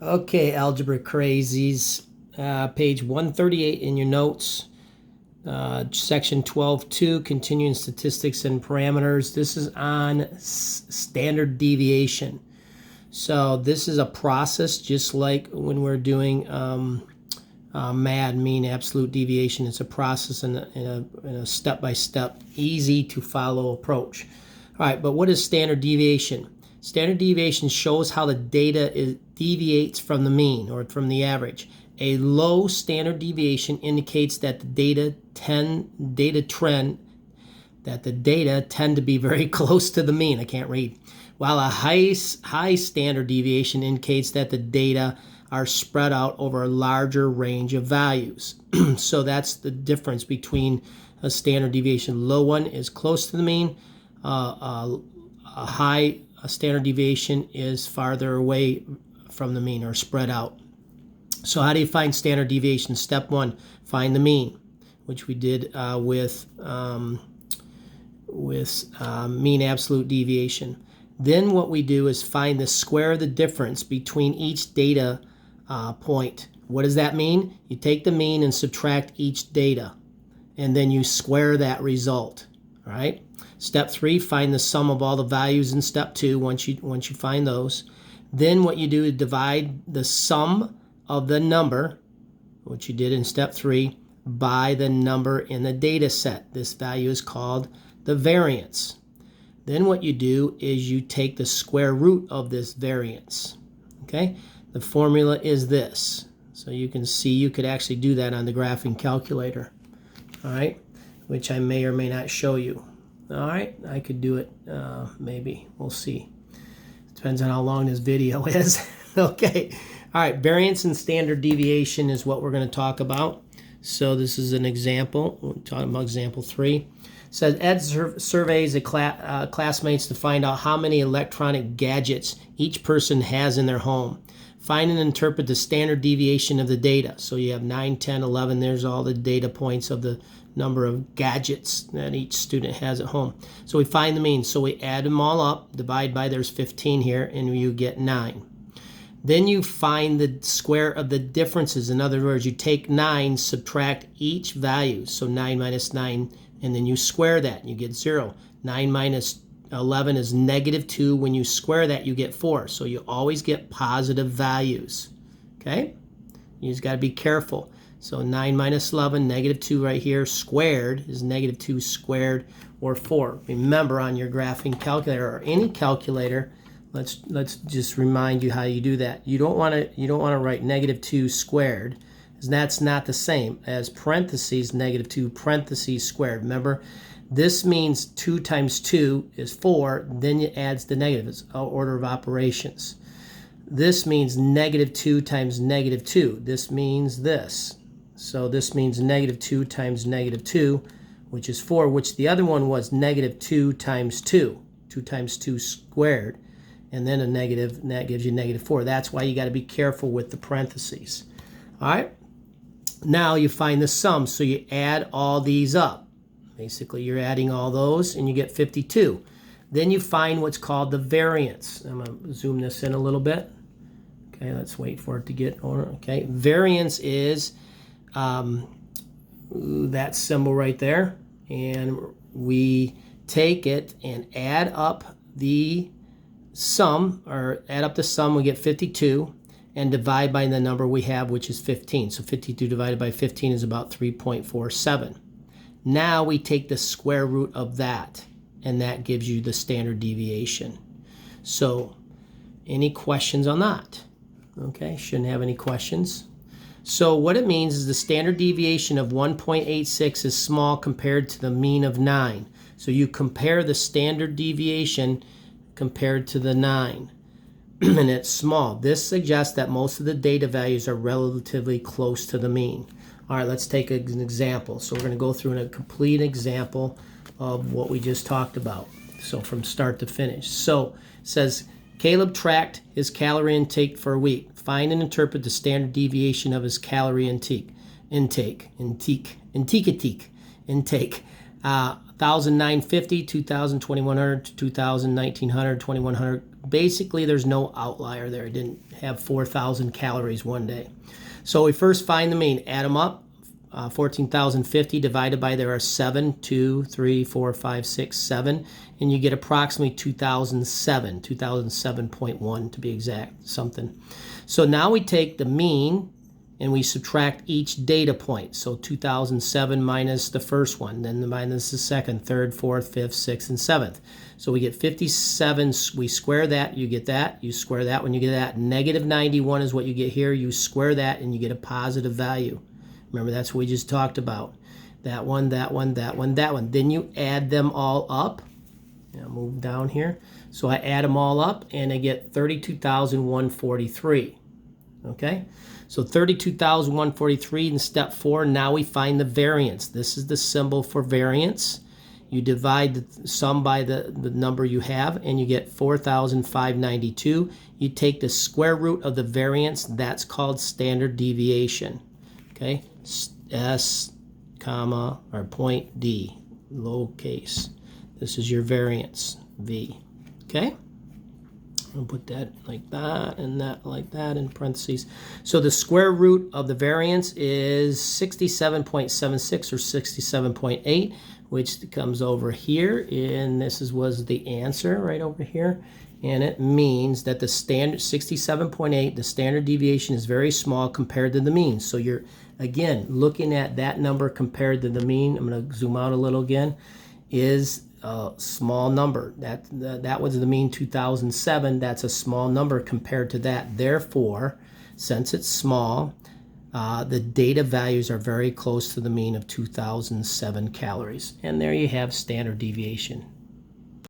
Okay, algebra crazies. Page 138 in your notes. Section 12.2, continuing statistics and parameters. This is on standard deviation. So this is a process just like when we're doing MAD, mean absolute deviation. It's a process in a step-by-step, easy to follow approach. All right, but what is standard deviation? Standard deviation shows how the data deviates from the mean or from the average. A low standard deviation indicates that the data tend to be very close to the mean. I can't read. While a high standard deviation indicates that the data are spread out over a larger range of values. So that's the difference between a standard deviation. Low one is close to the mean. A standard deviation is farther away from the mean or spread out. So how do you find standard deviation? Step one, find the mean, which we did with mean absolute deviation. Then what we do is find the square of the difference between each data point. What does that mean? You take the mean and subtract each data, and then you square that result. All right. Step three, find the sum of all the values in step two. Once you find those, then what you do is divide the sum of the number, which you did in step three, by the number in the data set. This value is called the variance. Then what you do is you take the square root of this variance. Okay, the formula is this. So you can see you could actually do that on the graphing calculator. All right, which I may or may not show you. All right, I could do it, maybe. We'll see. Depends on how long this video is. Okay. All right, variance and standard deviation is what we're going to talk about. So this is an example. We're talking about example 3. It says Ed surveys classmates to find out how many electronic gadgets each person has in their home. Find and interpret the standard deviation of the data. So you have 9, 10, 11. There's all the data points of the number of gadgets that each student has at home. So we find the mean. So we add them all up, divide by, there's 15 here, and you get 9. Then you find the square of the differences. In other words, you take 9, subtract each value. So 9 minus 9, and then you square that, and you get 0. 9 minus 11 is negative 2. When you square that, you get 4. So you always get positive values. Okay? You just got to be careful. So 9 minus 11, negative 2 right here, squared is negative 2 squared, or 4. Remember, on your graphing calculator or any calculator, let's just remind you how you do that. You don't want to write negative 2 squared, because that's not the same as parentheses negative 2 parentheses squared. Remember, this means 2 times 2 is 4, then it adds the negative. It's order of operations. This means negative 2 times negative 2. This means this. So this means negative 2 times negative 2, which is 4, which the other one was negative 2 times 2. 2 times 2 squared, and then a negative, and that gives you negative 4. That's why you got to be careful with the parentheses. All right? Now you find the sum, so you add all these up. Basically, you're adding all those, and you get 52. Then you find what's called the variance. I'm going to zoom this in a little bit. Okay, let's wait for it to get on. Okay, variance is that symbol right there, and we take it and add up the sum, or add up the sum, we get 52, and divide by the number we have, which is 15. So 52 divided by 15 is about 3.47. Now we take the square root of that, and that gives you the standard deviation. So any questions on that? Okay, shouldn't have any questions. So what it means is the standard deviation of 1.86 is small compared to the mean of 9. So you compare the standard deviation compared to the 9, and it's small. This suggests that most of the data values are relatively close to the mean. All right, let's take an example. So we're going to go through a complete example of what we just talked about. So from start to finish. So it says, Caleb tracked his calorie intake for a week. Find and interpret the standard deviation of his calorie intake. 1,950, 2,000, 2,100, 2,000, 1,900, 2,100 basically there's no outlier there. It didn't have 4,000 calories one day. So we first find the mean, add them up. 14,050 divided by, there are 7, 2, 3, 4, 5, 6, 7, and you get approximately 2007, 2007.1 to be exact, something. So now we take the mean and we subtract each data point. So 2007 minus the first one, then minus the second, third, fourth, fifth, sixth, and seventh. So we get 57, we square that, you get that, you square that when you get that. Negative 91 is what you get here, you square that and you get a positive value. Remember, that's what we just talked about. That one, that one, that one, that one. Then you add them all up. Now move down here. So I add them all up and I get 32,143. Okay? So 32,143 in step 4. Now we find the variance. This is the symbol for variance. You divide the sum by the number you have and you get 4,592. You take the square root of the variance. That's called standard deviation. Okay? S, comma, or point D, lowercase. This is your variance, V. Okay? I'll put that like that and that like that in parentheses. So the square root of the variance is 67.76 or 67.8, which comes over here, and this was the answer right over here. And it means that the standard 67.8, the standard deviation is very small compared to the mean. So you're, again, looking at that number compared to the mean. I'm going to zoom out a little again. Is a small number. That was the mean 2007. That's a small number compared to that. Therefore, since it's small, the data values are very close to the mean of 2007 calories. And there you have standard deviation.